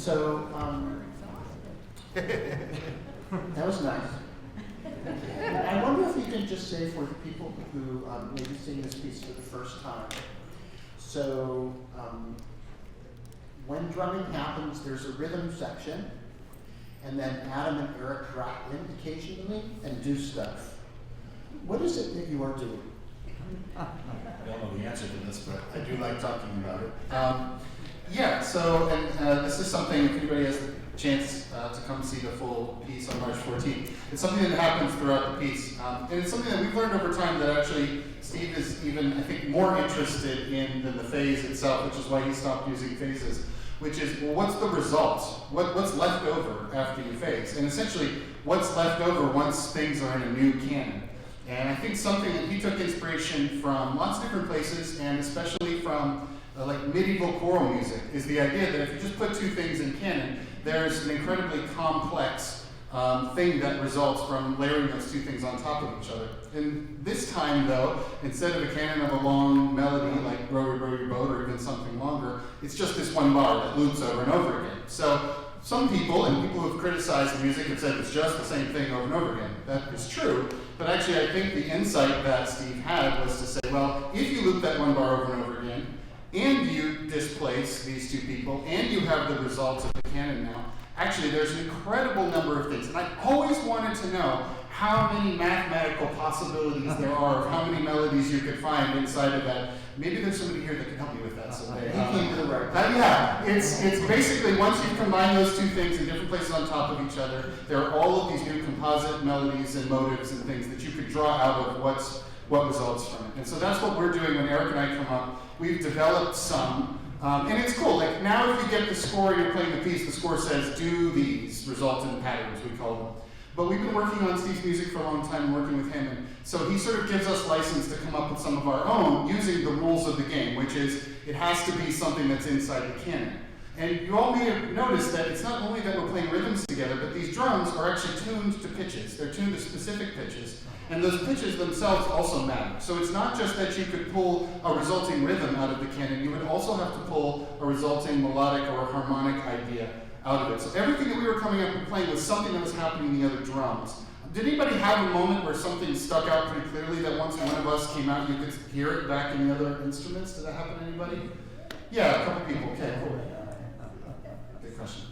So, that was nice. I wonder if you can just say for the people who maybe sing this piece for the first time. So, when drumming happens, there's a rhythm section, and then Adam and Eric drop in occasionally and do stuff. What is it that you are doing? I don't know the answer to this, but I do like talking about it. Yeah, so, and this is something, if anybody has the chance to come see the full piece on March 14th, it's something that happens throughout the piece. And it's something that we've learned over time that actually Steve is even, I think, more interested in than the phase itself, which is why he stopped using phases, which is, well, what's the result? What's left over after you phase? And essentially, what's left over once things are in a new canon? And I think something that he took inspiration from lots of different places, and especially from like medieval choral music, is the idea that if you just put two things in canon, there's an incredibly complex thing that results from layering those two things on top of each other. And this time, though, instead of a canon of a long melody like row your boat or even something longer, it's just this one bar that loops over and over again. So some people, and people who have criticized the music, have said it's just the same thing over and over again. That is true, but actually I think the insight that Steve had was to say, well, if you loop that one bar over and over again, and you displace these two people, and you have the results of the canon now, actually there's an incredible number of things. And I always wanted to know how many mathematical possibilities there are of how many melodies you could find inside of that. Maybe there's somebody here that can help me with that someday. Yeah, it's basically once you combine those two things in different places on top of each other, there are all of these new composite melodies and motives and things that you could draw out of what results from it. And so that's what we're doing when Eric and I come up. We've developed some, and it's cool. Like now if you get the score, you're playing the piece, the score says, do these resultant patterns, we call them. But we've been working on Steve's music for a long time, working with him, and so he sort of gives us license to come up with some of our own using the rules of the game, which is it has to be something that's inside the canon. And you all may have noticed that it's not only that we're playing rhythms together, but these drums are actually tuned to pitches. They're tuned to specific pitches. And those pitches themselves also matter. So it's not just that you could pull a resulting rhythm out of the canon, you would also have to pull a resulting melodic or harmonic idea out of it. So everything that we were coming up and playing was something that was happening in the other drums. Did anybody have a moment where something stuck out pretty clearly that once one of us came out, you could hear it back in the other instruments? Did that happen to anybody? Yeah, a couple people. Okay, cool. Good question.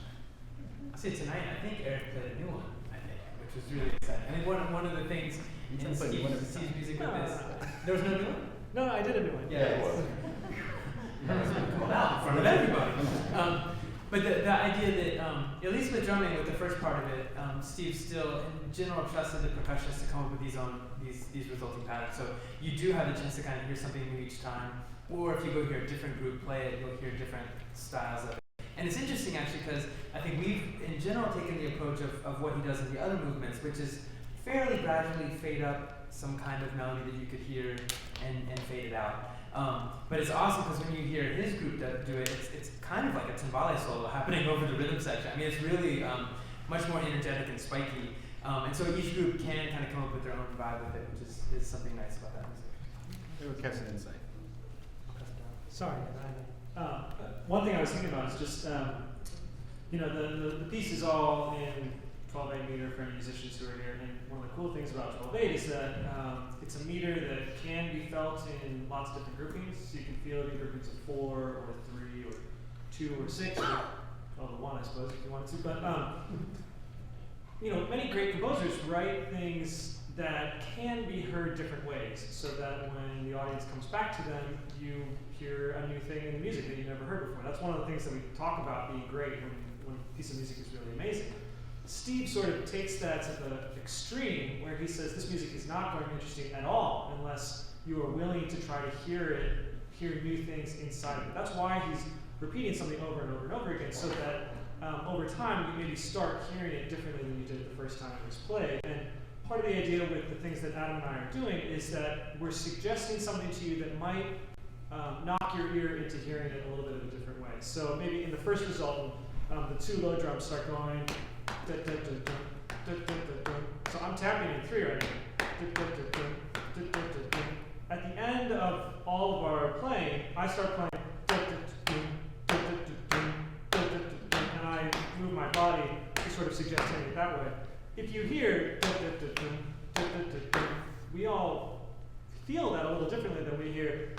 See, tonight, I think Eric played a new one, which was really exciting. I think one of the things in Steve's music with this, there was no new one? No, I did a new one. Yeah, it was. Come out in front of everybody. But the idea that, at least with drumming, with the first part of it, Steve still, in general, trusted the percussionists to come up with these resulting patterns. So you do have the chance to kind of hear something new each time. Or if you go hear a different group play it, you'll hear different styles of it. And it's interesting, actually, because I think we've, in general, taken the approach of what he does in the other movements, which is fairly gradually fade up some kind of melody that you could hear and fade it out. But it's awesome because when you hear his group do it, it's kind of like a timbale solo happening over the rhythm section. I mean, it's really much more energetic and spiky. And so each group can kind of come up with their own vibe with it, which is something nice about that music. They would catch an insight. Sorry. One thing I was thinking about is just, the piece is all in 12/8 meter for any musicians who are here. And one of the cool things about 12/8 is that it's a meter that can be felt in lots of different groupings. So you can feel it in groupings of 4 or 3 or 2 or 6 or 1, I suppose, if you wanted to. But many great composers write things that can be heard different ways, so that when the audience comes back to them, you hear a new thing in the music that you've never heard before. That's one of the things that we talk about being great when a piece of music is really amazing. Steve sort of takes that to the extreme, where he says this music is not going to be interesting at all unless you are willing to try to hear new things inside of it. That's why he's repeating something over and over and over again, so that over time you maybe start hearing it differently than you did the first time it was played. And part of the idea with the things that Adam and I are doing is that we're suggesting something to you that might knock your ear into hearing it a little bit of a different way. So maybe in the first result, the 2 low drums start going. So I'm tapping in 3 right now. At the end of all of our playing, I start playing, and I sort of suggesting it that way. If you hear we all feel that a little differently than we hear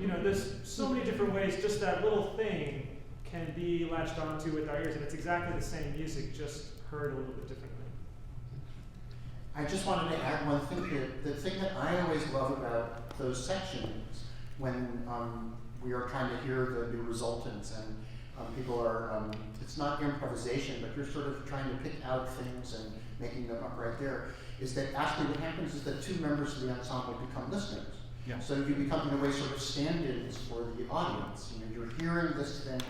you know, there's so many different ways just that little thing can be latched onto with our ears, and it's exactly the same music, just heard a little bit differently. I just wanted to add one thing here. The thing that I always love about those sections when we are trying to hear the new resultants and people are, it's not improvisation, but you're sort of trying to pick out things and making them up right there, is that actually what happens is that two members of the ensemble become listeners. Yeah. So you become in a way sort of stand-ins for the audience. You know, you're hearing this thing.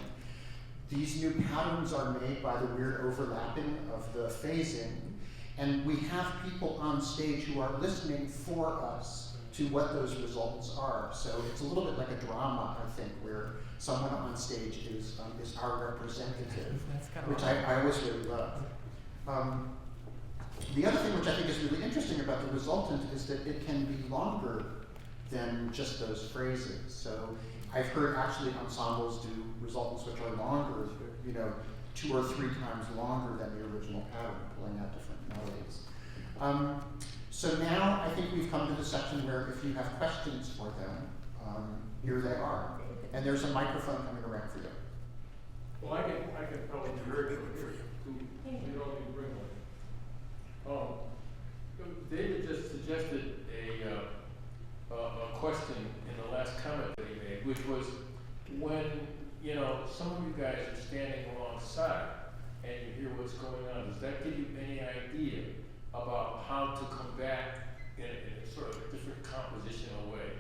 These new patterns are made by the weird overlapping of the phasing, and we have people on stage who are listening for us to what those results are. So it's a little bit like a drama, I think, where someone on stage is our representative, which I always really love. The other thing which I think is really interesting about the resultant is that it can be longer than just those phrases. So I've heard actually ensembles do resultants which are longer, you know, 2 or 3 times longer than the original pattern, pulling out different melodies. So now I think we've come to the section where if you have questions for them, here they are. And there's a microphone coming around for you. Well, I can probably hear it for you. You don't need to bring one. David just suggested a question in the last comment that he made, which was when, you know, some of you guys are standing alongside and you hear what's going on, does that give you any idea about how to come back in a sort of a different compositional way?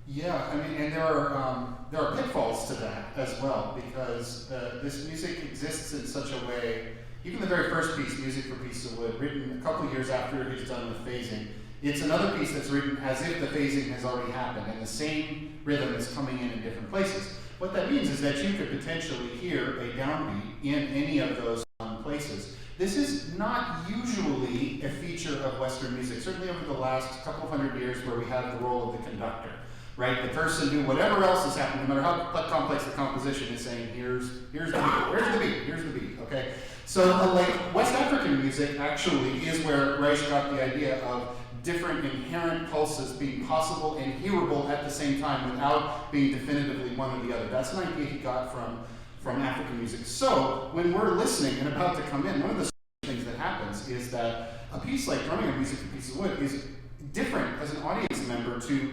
Yeah, I mean, and there are pitfalls to that as well, because this music exists in such a way. Even the very first piece, Music for Pieces of Wood, written a couple years after he's done with phasing, it's another piece that's written as if the phasing has already happened, and the same rhythm is coming in different places. What that means is that you could potentially hear a downbeat in any of those places. This is not usually a feature of Western music, certainly over the last couple of hundred years where we have the role of the conductor, right? The person who, whatever else is happening, no matter how complex the composition is, saying, here's the beat, here's the beat, okay? So like West African music actually is where Reich got the idea of different inherent pulses being possible and hearable at the same time without being definitively one or the other. That's an idea he got from African music. So when we're listening and about to come in, one of the things that happens is that a piece like Drumming or Music for Pieces of Wood is different as an audience member to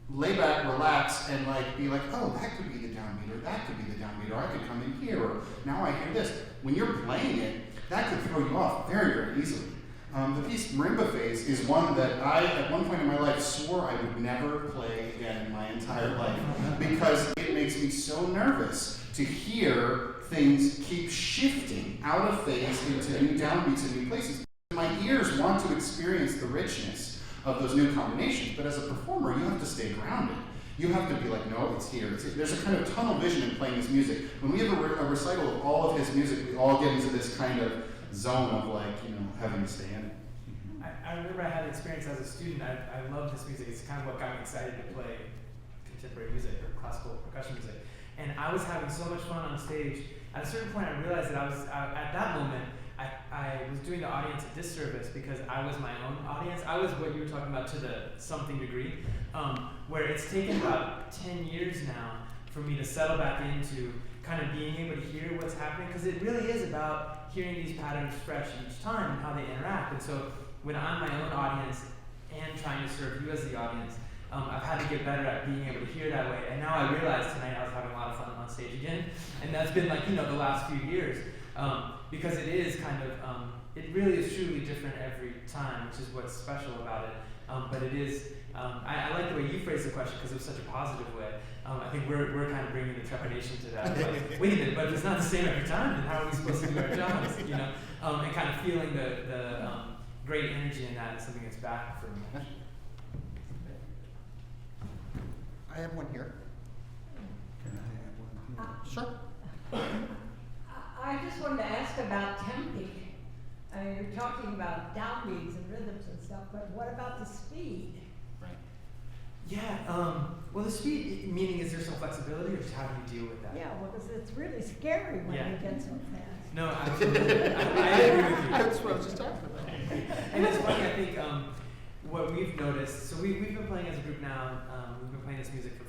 lay back, relax, and like be like, oh, that could be the downbeat, or that could be the downbeat, or I could come in here, or now I hear this. When you're playing it, that could throw you off very, very easily. The piece Marimba Phase is one that I, at one point in my life, swore I would never play again in my entire life because it makes me so nervous to hear things keep shifting out of phase into new downbeats and new places. My ears want to experience the richness of those new combinations, but as a performer, you have to stay grounded. You have to be like, no, it's here. There's a kind of tunnel vision in playing his music. When we have a recital of all of his music, we all get into this kind of zone of like, you know, having to stay in it. I remember I had an experience as a student. I love this music. It's kind of what got me excited to play contemporary music or classical percussion music. And I was having so much fun on stage. At a certain point, I realized that I was, at that moment, I was doing the audience a disservice because I was my own audience. I was what you were talking about to the something degree, where it's taken about 10 years now for me to settle back into kind of being able to hear what's happening, because it really is about hearing these patterns fresh each time and how they interact. And so when I'm my own audience and trying to serve you as the audience, I've had to get better at being able to hear that way. And now I realize tonight I was having a lot of fun on stage again. And that's been like, you know, the last few years. Because it is kind of, it really is truly different every time, which is what's special about it. But it is, I like the way you phrased the question because it was such a positive way. I think we're kind of bringing the trepidation to that. Like, wait a minute, but if it's not the same every time, then how are we supposed to do our jobs? You know, and kind of feeling the great energy in that is something that's back for me. I have one here. Can I have one here? Sure. I just wanted to ask about tempi. I mean, you're talking about downbeats and rhythms and stuff, but what about the speed? Yeah, Well, the speed meaning, is there some flexibility, or just how do you deal with that? Yeah, well, because it's really scary when Yeah. you get so fast. No, absolutely. I agree with you. That's what I was just talking about. And it's funny, I think what we've noticed, so we've been playing as a group now, we've been playing this music for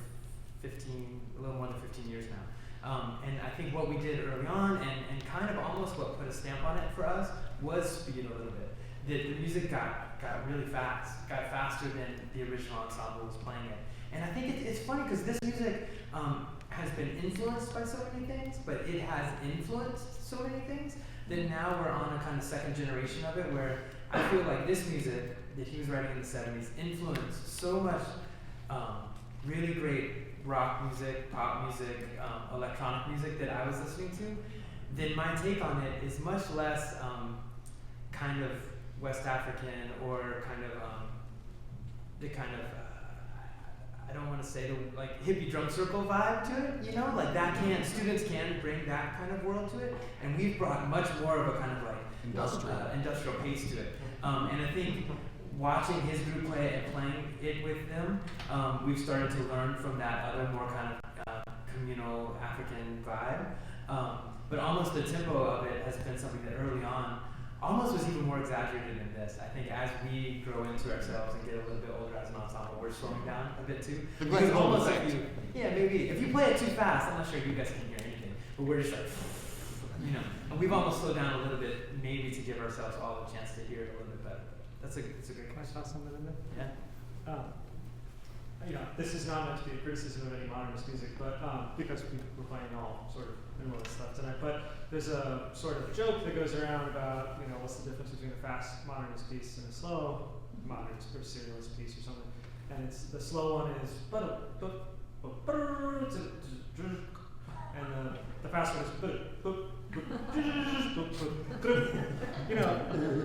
a little more than 15 years now. And I think what we did early on, and kind of almost what put a stamp on it for us, was speed a little bit. The music got really fast, got faster than the original ensemble was playing it. And I think it's funny because this music has been influenced by so many things, but it has influenced so many things that now we're on a kind of second generation of it, where I feel like this music that he was writing in the 70s influenced so much really great rock music, pop music, electronic music that I was listening to. Then my take on it is much less kind of West African, or kind of the kind of I don't want to say the like hippie drum circle vibe to it, you know, like that students can bring that kind of world to it, and we've brought much more of a kind of like industrial pace to it. And I think watching his group play it and playing it with them, we've started to learn from that other more kind of communal African vibe. But almost the tempo of it has been something that early on almost was even more exaggerated than this. I think as we grow into ourselves and get a little bit older as an ensemble, we're slowing down a bit too. Because almost like maybe if you play it too fast, I'm not sure you guys can hear anything, but we're just like, you know, and we've almost slowed down a little bit, maybe to give ourselves all a chance to hear it a little bit better. It's a great Can I question. toss something in there? Yeah. You know, this is not meant to be a criticism of any modernist music, but because we're playing all sort of minimalist stuff tonight. But there's a sort of joke that goes around about, you know, what's the difference between a fast modernist piece and a slow modernist or serialist piece or something. And it's the slow one is and the fast one is you know,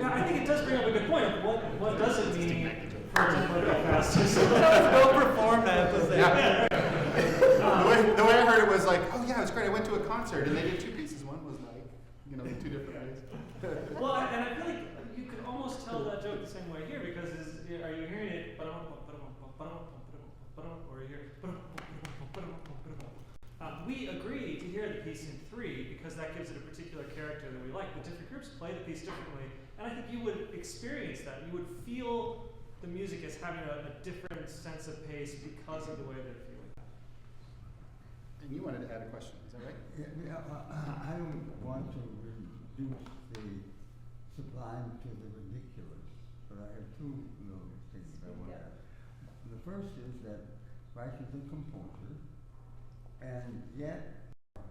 I think it does bring up a good point of what does it mean for it to play that fast or slow. Go perform that. The way I heard it was like, oh yeah, it was great. I went to a concert and they did two pieces. One was like, you know, two different ways. Well, and I feel like you could almost tell that joke the same way here, because are you hearing it? Or you hear we agree to hear the piece in 3 because that gives it a particular character that we like. But different groups play the piece differently, and I think you would experience that. You would feel the music as having a different sense of pace because of the way they're feeling. And you wanted to add a question, is that right? I don't want to reduce the sublime to the ridiculous, but I have two little things I want to add. The first is that Reich is a composer, and yet,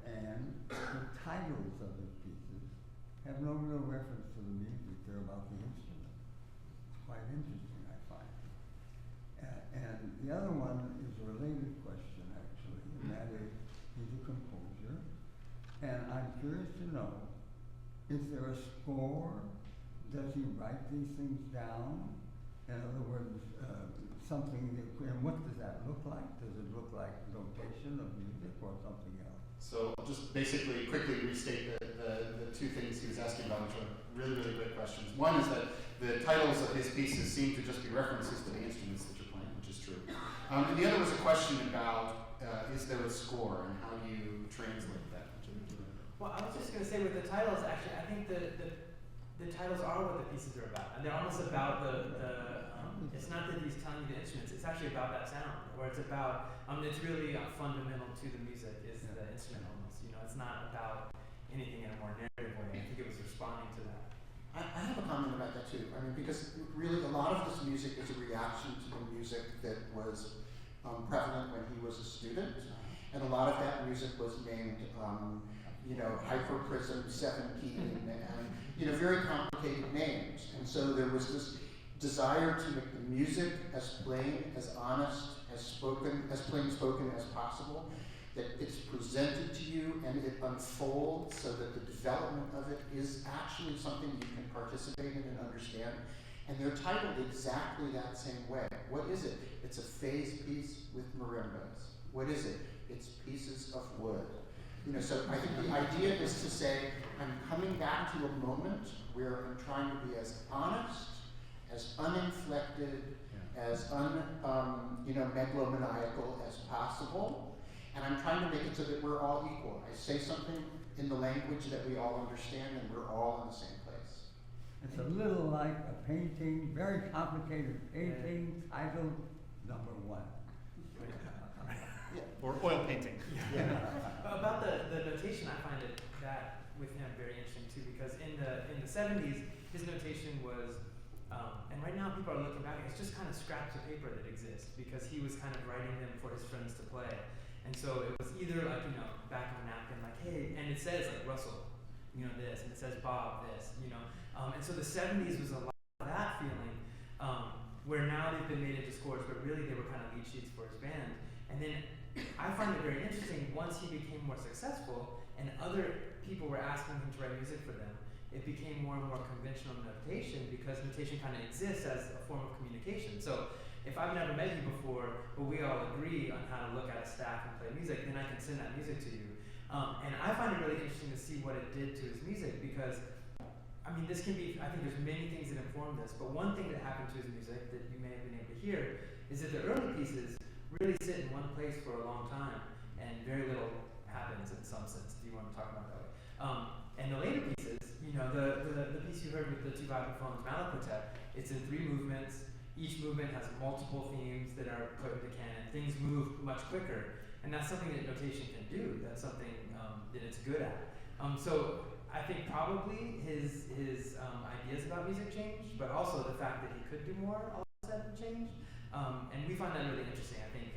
the titles of his pieces have no real reference to the music. They're about the instrument. It's quite interesting, I find. And the other one is a related question, actually, and that is, he's a composer, and I'm curious to know, is there a score? Does he write these things down? In other words, something that, and what does that look like? Does it look like notation of music or something else? So I'll just basically quickly restate the two things he was asking about, which are really, really good questions. One is that the titles of his pieces seem to just be references to the instruments that you're playing, which is true. And the other was a question about is there a score and how do you translate that? Well, I was just going to say with the titles, actually, I think the titles are what the pieces are about. And they're almost about it's not that he's telling you the instruments, it's actually about that sound, or it's about, it's really fundamental to the music is the instrument almost, you know, it's not about anything in a more narrative way. I think it was responding to that. I have a comment about that too. I mean, because really a lot of this music is a reaction to the music that was prevalent when he was a student, and a lot of that music was named, you know, Hyperprism, 17, and you know, very complicated names. And so there was this desire to make the music as plain, as honest, as plain spoken as possible, that it's presented to you and it unfolds so that the development of it is actually something you can participate in and understand. And they're titled exactly that same way. What is it? It's a phase piece with marimbas. What is it? It's pieces of wood. You know, so I think the idea is to say, I'm coming back to a moment where I'm trying to be as honest, as uninflected, as megalomaniacal as possible. And I'm trying to make it so that we're all equal. I say something in the language that we all understand, and we're all in the same place. It's a little like a painting, very complicated painting titled Number One. Or oil painting. About the notation, I find it that with him very interesting too, because in the 70s, his notation was, and right now people are looking back, it's just kind of scraps of paper that exist because he was kind of writing them for his friends to play. And so it was either like, back of a napkin, like, hey, and it says like Russell, this, and it says Bob, this, and so the 70s was a lot of that feeling, where now they've been made into scores, but really they were kind of lead sheets for his band. And then I find it very interesting, once he became more successful and other people were asking him to write music for them, it became more and more conventional notation because notation kind of exists as a form of communication. So if I've never met you before, but we all agree on how to look at a stack and play music, then I can send that music to you. And I find it really interesting to see what it did to his music because, I think there's many things that inform this, but one thing that happened to his music that you may have been able to hear is that the early pieces really sit in one place for a long time, and very little happens in some sense, if you want to talk about it that way. And the later pieces, the piece you heard with the two vibraphones, Malakotet, it's in 3 movements. Each movement has multiple themes that are put into canon. Things move much quicker, and that's something that notation can do. That's something that it's good at. So I think probably his ideas about music changed, but also the fact that he could do more all of a sudden changed. And we find that really interesting. I think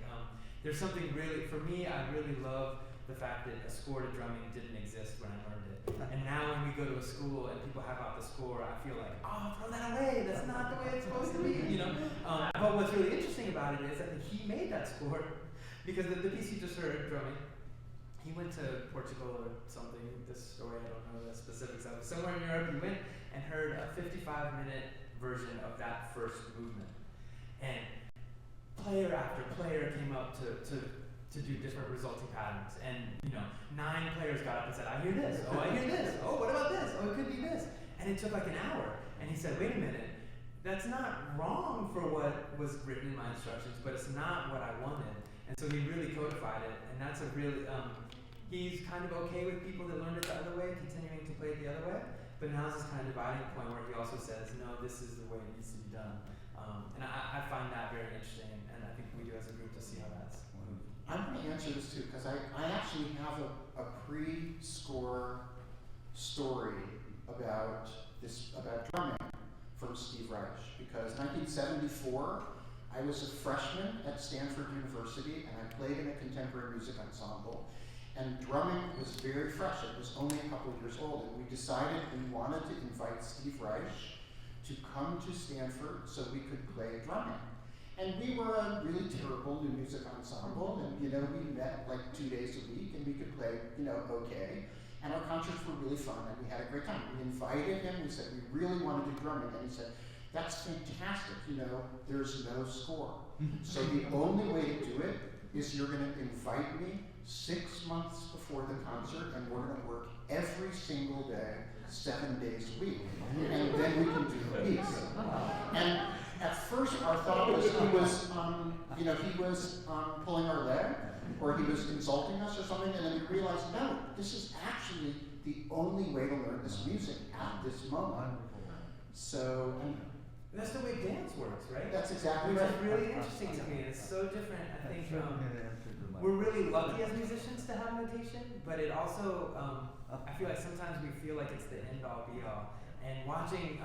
there's something really, for me, I really love the fact that a score to drumming didn't exist when I learned it. And now when we go to a school and people have out the score, I feel like, oh, throw that away. That's not the way it's supposed to be, But what's really interesting about it is that he made that score because the piece you just heard, drumming, he went to Portugal or something, this story, I don't know the specifics of it. Somewhere in Europe, he went and heard a 55-minute version of that first movement. And player after player came up to do different resulting patterns. And, 9 players got up and said, I hear this. Oh, I hear this. Oh, what about this? Oh, it could be this. And it took like an hour. And he said, wait a minute. That's not wrong for what was written in my instructions, but it's not what I wanted. And so he really codified it. And that's a really, he's kind of okay with people that learned it the other way, continuing to play it the other way. But now's this kind of dividing point where he also says, no, this is the way it needs to be done. And I find that very interesting, and I think we do as a group to see how that's moved. I'm going to answer this too, because I actually have a pre-score story about drumming from Steve Reich, because 1974, I was a freshman at Stanford University, and I played in a contemporary music ensemble, and drumming was very fresh. It was only a couple of years old, and we decided we wanted to invite Steve Reich to come to Stanford so we could play drumming. And we were a really terrible new music ensemble, and we met like 2 days a week, and we could play, okay. And our concerts were really fun, and we had a great time. We invited him, we said we really want to do drumming, and he said, that's fantastic, there's no score. So the only way to do it is you're going to invite me 6 months before the concert, and we're going to work every single day, 7 days a week, and then we can do the piece. And at first, our thought was he was pulling our leg, or he was insulting us or something, and then we realized, no, this is actually the only way to learn this music at this moment. So. That's the way dance works, right? That's exactly Which right. is really interesting to me. It's so different. I think we're really lucky as musicians to have notation, but it also, I feel like sometimes we feel like it's the end all be all. And watching,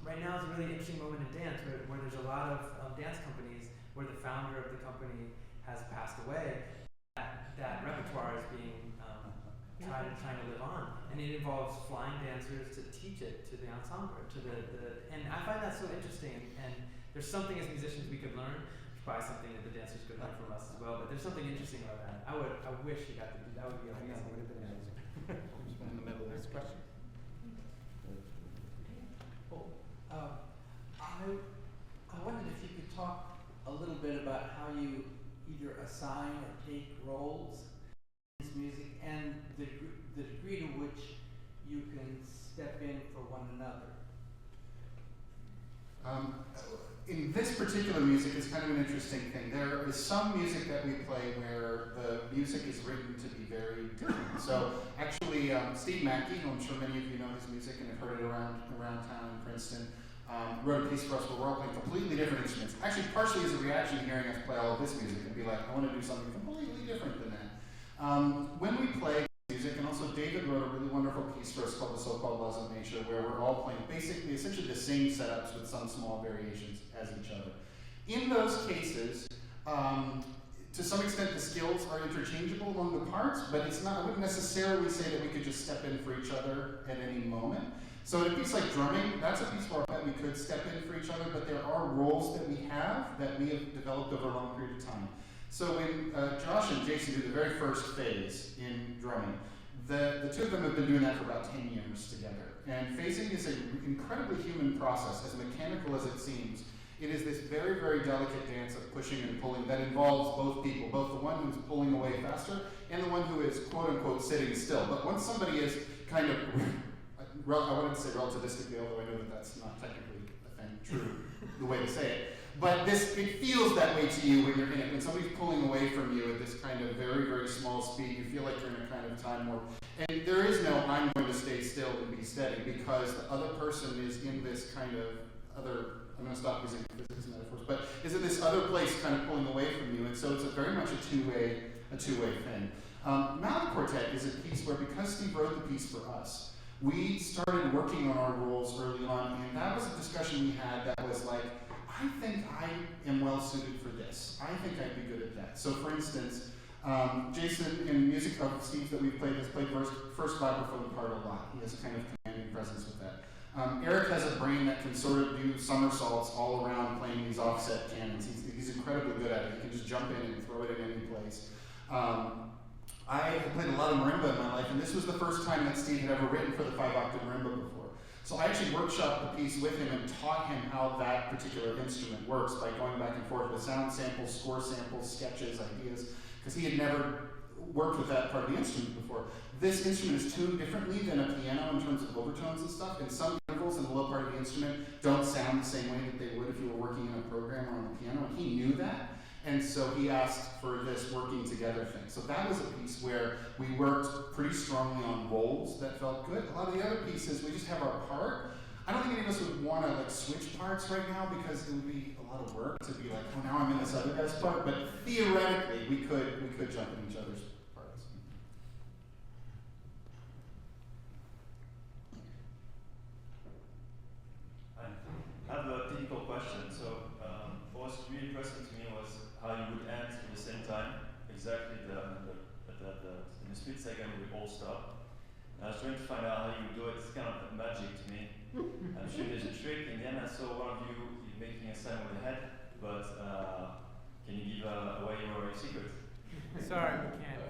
right now is a really interesting moment in dance where there's a lot of dance companies where the founder of the company has passed away. That repertoire is being trying to live on, and it involves flying dancers to teach it to the ensemble, and I find that so interesting. And there's something as musicians we could learn, probably something that the dancers could learn from us as well. But there's something interesting about that. I wish you got to do that. Would be amazing. Would have been amazing. Just went in the middle of this question. I wondered if you could talk a little bit about how you either assign or take roles in this music, and the degree to which you can step in for one another. In this particular music, it's kind of an interesting thing. There is some music that we play where the music is written to be very different. So actually, Steve Mackey, who I'm sure many of you know his music and have heard it around town in Princeton, wrote a piece for us where we're all playing completely different instruments. Actually, partially as a reaction to hearing us play all of this music and be like, I want to do something completely different than that. When we play music, and also David wrote a really wonderful piece for us called The So-Called Laws of Nature, where we're all playing essentially the same setups with some small variations as each other. In those cases, to some extent the skills are interchangeable among the parts, but I wouldn't necessarily say that we could just step in for each other at any moment. So in a piece like drumming, that's a piece where I bet we could step in for each other, but there are roles that we have developed over a long period of time. So when Josh and Jason do the very first phase in drumming, the two of them have been doing that for about 10 years together. And phasing is an incredibly human process, as mechanical as it seems. It is this very, very delicate dance of pushing and pulling that involves both people, both the one who's pulling away faster and the one who is quote-unquote sitting still. But once somebody is kind of, I wouldn't say relativistically, although I know that that's not technically true, the way to say it. But it feels that way to you when you're in it. When somebody's pulling away from you at this kind of very, very small speed, you feel like you're in a kind of time warp. And there is no, I'm going to stay still and be steady, because the other person is in this kind of other, I'm going to stop using physics metaphors, but is in this other place kind of pulling away from you. And so it's very much a two-way thing. Mallet Quartet is a piece where, because Steve wrote the piece for us, we started working on our roles early on, and that was a discussion we had that was like, I think I am well suited for this. I think I'd be good at that. So for instance, Jason, in music of Steve's that we've played, has played first vibraphone part a lot. He has a kind of commanding presence with that. Eric has a brain that can sort of do somersaults all around playing these offset cannons. He's incredibly good at it. He can just jump in and throw it in any place. I have played a lot of marimba in my life, and this was the first time that Steve had ever written for the 5-octave marimba before. So I actually workshopped the piece with him and taught him how that particular instrument works by going back and forth with sound samples, score samples, sketches, ideas, because he had never worked with that part of the instrument before. This instrument is tuned differently than a piano in terms of overtones and stuff, and some intervals in the low part of the instrument don't sound the same way that they would if you were working in a program or on the piano, and he knew that. And so he asked for this working together thing. So that was a piece where we worked pretty strongly on roles that felt good. A lot of the other pieces, we just have our part. I don't think any of us would want to switch parts right now, because it would be a lot of work to be like, oh, now I'm in this other guy's part. But theoretically, we could jump in each other's parts. I have a technical question. So what was really interesting to me was how you would end at the same time, exactly in a split second we all stop. And I was trying to find out how you would do it. It's kind of magic to me. I'm sure there's a trick. In the end, I saw one of you making a sign with the head, but can you give away your secret? Sorry, we can't.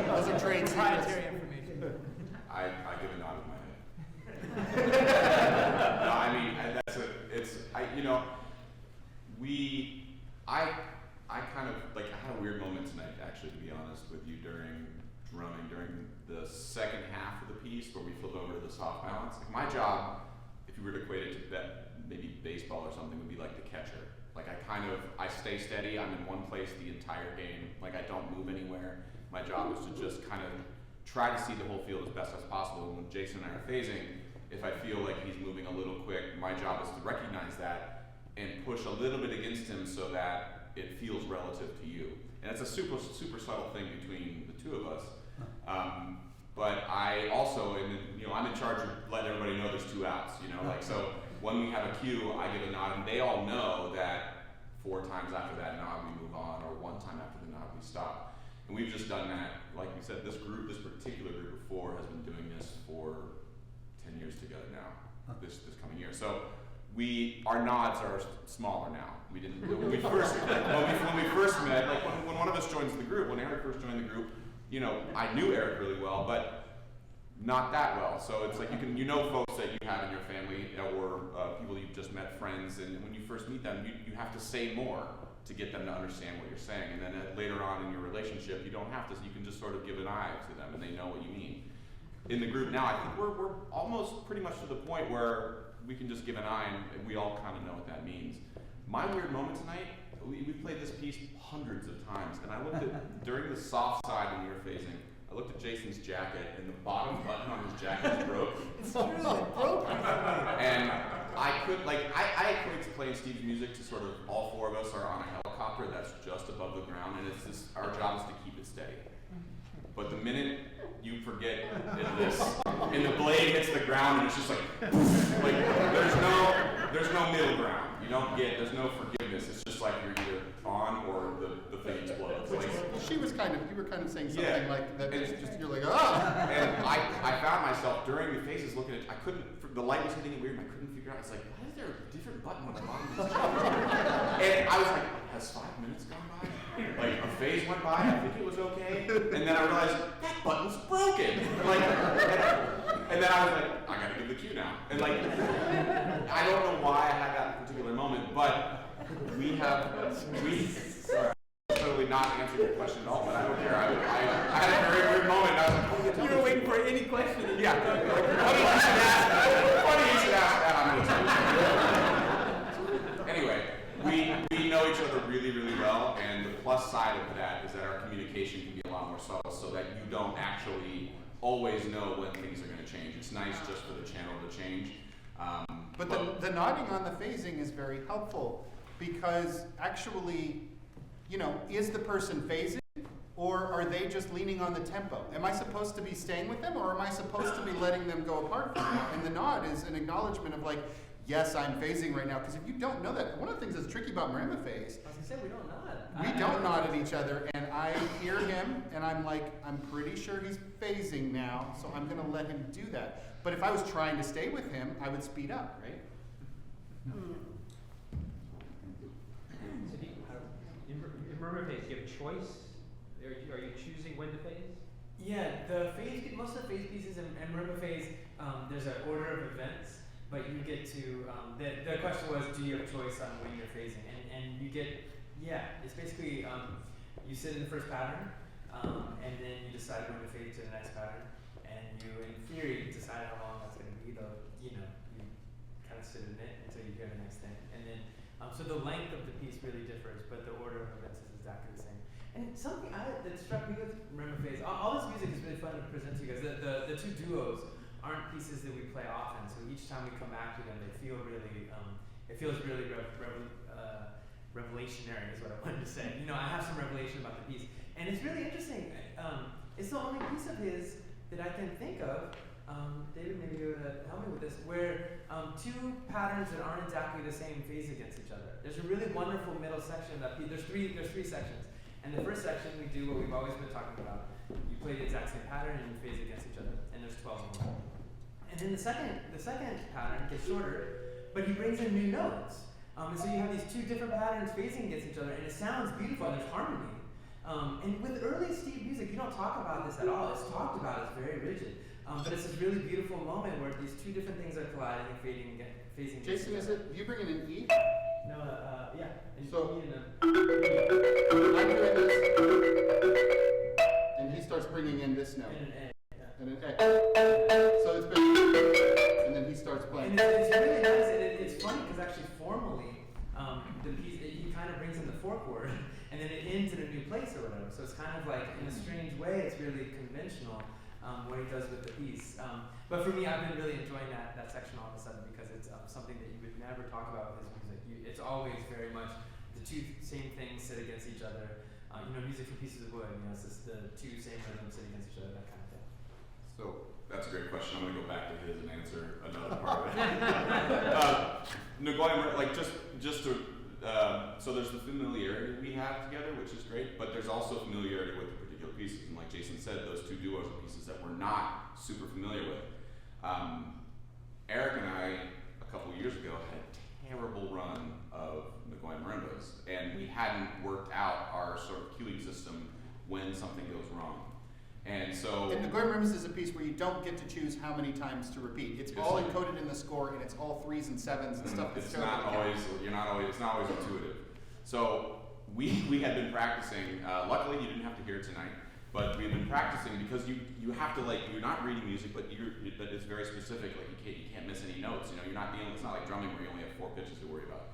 Those are trade proprietary information. I give a nod with my head. No, I mean, I kind of, I had a weird moment tonight, actually, to be honest with you, during drumming, during the second half of the piece where we flipped over to the soft balance. My job, if you were to equate it to maybe baseball or something, would be like the catcher. I stay steady, I'm in one place the entire game, I don't move anywhere. My job is to just kind of try to see the whole field as best as possible. And when Jason and I are phasing, if I feel like he's moving a little quick, my job is to recognize that and push a little bit against him so that it feels relative to you. And it's a super, super subtle thing between the two of us. But I also, I'm in charge of letting everybody know there's 2 outs, so when we have a cue, I give a nod, and they all know that 4 times after that nod we move on, or 1 time after the nod we stop. And we've just done that, like we said, this particular group of 4 has been doing this for 10 years together now, this coming year. So our nods are smaller now. We didn't, when we first met, when one of us joins the group, when Eric first joined the group, I knew Eric really well, but not that well. So it's like you know folks that you have in your family or people you've just met, friends, and when you first meet them, you have to say more to get them to understand what you're saying. And then later on in your relationship, you don't have to. You can just sort of give an eye to them, and they know what you mean. In the group now, I think we're almost pretty much to the point where we can just give an eye, and we all kind of know what that means. My weird moment tonight, we played this piece hundreds of times, and I looked at, during the soft side when we were phasing, I looked at Jason's jacket, and the bottom button on his jacket was broke. It's true, it broke. And I could, like, I equate to playing Steve's music to sort of all four of us are on a helicopter that's just above the ground, and it's just, our job is to keep it steady. But the minute you forget this, and the blade hits the ground, and it's just like there's no middle ground. You don't get, there's no forgiveness. It's just like you're either on or the thing explodes. Which Like, you were kind of saying something Yeah. like that. It's just, you're like, ah! and I found myself during the phases looking at, I couldn't, the light was hitting it weird, and I couldn't figure out, it's like, why is there a different button on the bottom of this jacket? And I was like, has 5 minutes gone by? Like, a phase went by, I think it was okay, and then I realized, that button's broken! And then I was like, I gotta give the cue now. And like, I don't know why I had that particular moment, but sorry, totally not answering your question at all, but I don't care. I had a very weird moment, and I was like, oh, You were waiting for any question. yeah. Funny you should ask that. Funny you should ask that. I'm gonna tell you. Anyway, we know each other really, really well, and the plus side of that is that our communication can be a lot more subtle, so that you don't actually always know when things are going to change. It's nice just for the channel to change. But the nodding on the phasing is very helpful, because actually, you know, is the person phasing, or are they just leaning on the tempo? Am I supposed to be staying with them, or am I supposed to be letting them go apart from me? And the nod is an acknowledgement of like, yes, I'm phasing right now, because if you don't know that, one of the things that's tricky about marimba phase, I was gonna say, we don't nod. we don't nod at each other, and I hear him, and I'm like, I'm pretty sure he's phasing now, so I'm gonna let him do that. But if I was trying to stay with him, I would speed up, right? So in marimba phase, do you have a choice? Are you choosing when to phase? Yeah, most of the phase pieces and marimba phase, there's an order of events, but you get to, the question was, do you have a choice on when you're phasing? And you get, yeah, it's basically, you sit in the first pattern, and then you decide when to fade to the next pattern, and you, in theory, decide how long that's going to be, though, you know, you kind of sit in it until you hear the next thing. And then, so the length of the piece really differs, but the order of events is exactly the same. And something that struck me with marimba phase, all this music is really fun to present to you guys. The two duos aren't pieces that we play often, so each time we come back to them, they feel really, it feels really revelationary is what I wanted to say. You know, I have some revelation about the piece. And it's really interesting. It's the only piece of his that I can think of, David, maybe you would help me with this, where two patterns that aren't exactly the same phase against each other. There's a really wonderful middle section of that piece. There's three sections. And the first section, we do what we've always been talking about. You play the exact same pattern and you phase against each other. And there's 12 of them. And then the second pattern gets shorter, but he brings in new notes. And so you have these two different patterns phasing against each other, and it sounds beautiful, and there's harmony. And with early Steve music, you don't talk about this at all. It's talked about as very rigid. But it's this really beautiful moment where these two different things are colliding and phasing against Jason, each is other. it, you bring in an E? No, yeah. And So- E and a, I'm doing this, and he starts bringing in this note, and an A. Yeah. and an A. So it's been, and then he starts playing. And it's really nice, and it's funny because actually formally, the piece, he kind of brings in the four chord, and then it ends in a new place or whatever. So it's kind of like, in a strange way, it's really conventional what he does with the piece. But for me, I've been really enjoying that section all of a sudden because it's something that you would never talk about with his music. It's always very much the two same things sit against each other. You know, music for pieces of wood. You know, it's just the two same rhythms sit against each other, that kind of thing. So that's a great question. I'm going to go back to his and answer another part of it. Nagoya, like just to, so there's the familiarity we have together, which is great, but there's also familiarity with the particular pieces. And like Jason said, those two duos are pieces that we're not super familiar with. Eric and I, a couple years ago, had a terrible run of Nagoya marimbas, and we hadn't worked out our sort of cueing system when something goes wrong. And so, And the Nagoya Marimbas is a piece where you don't get to choose how many times to repeat. It's all like, encoded in the score, and it's all 3s and 7s and stuff. It's not always, it's not always intuitive. So we had been practicing. Luckily, you didn't have to hear it tonight. But we've been practicing because you have to like, you're not reading music, but but it's very specific. Like you can't miss any notes. You know, you're not dealing. It's not like drumming where you only have 4 pitches to worry about.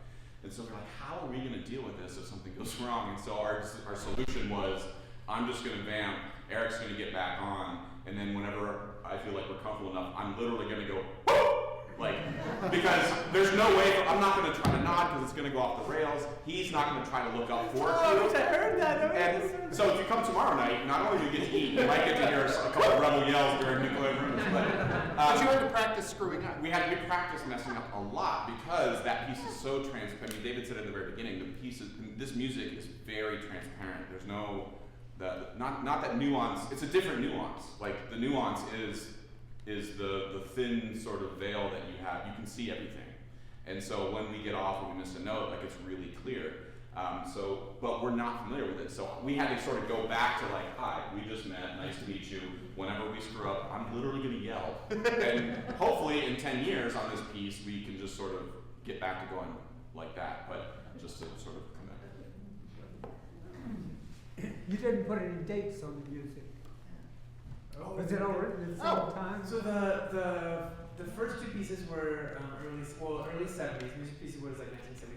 And so we're like, how are we going to deal with this if something goes wrong? And so our solution was, I'm just going to vamp. Eric's going to get back on, and then whenever I feel like we're comfortable enough, I'm literally going to go, like, because there's no way, I'm not going to try to nod because it's going to go off the rails. He's not going to try to look up for it. Oh, I wish I heard that. And so if you come tomorrow night, not only do you get to eat, you might get to hear a couple of rebel yells during nuclear rooms. But you had to practice screwing up. We practice messing up a lot because that piece is so transparent. I mean, David said at the very beginning, this music is very transparent. There's no, not that nuance, it's a different nuance. Like the nuance is the thin sort of veil that you have. You can see everything. And so when we get off and we miss a note, like it's really clear. But we're not familiar with it. So we had to sort of go back to like, hi, we just met, nice to meet you. Whenever we screw up, I'm literally gonna yell. And hopefully in 10 years on this piece, we can just sort of get back to going like that, but just to sort of come back. You didn't put any dates on the music. Oh, Was it all written at the same time? So the first 2 pieces were early 70s. Music piece was like 1973.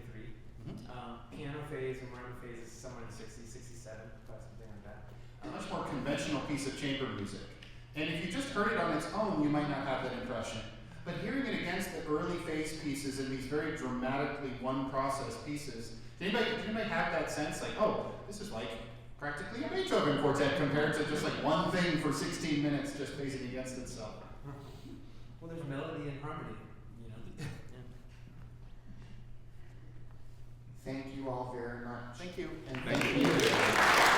Piano phase and marimba phase is somewhere in the 60s, 67, something like that. A much more conventional piece of chamber music. And if you just heard it on its own, you might not have that impression. But hearing it against the early phase pieces and these very dramatically one process pieces, did anybody have that sense like, oh, this is like practically a Beethoven quartet compared to just like one thing for 16 minutes just phasing against itself? Well, there's melody and harmony, you know. Thank you all very much. Thank you. And thank you.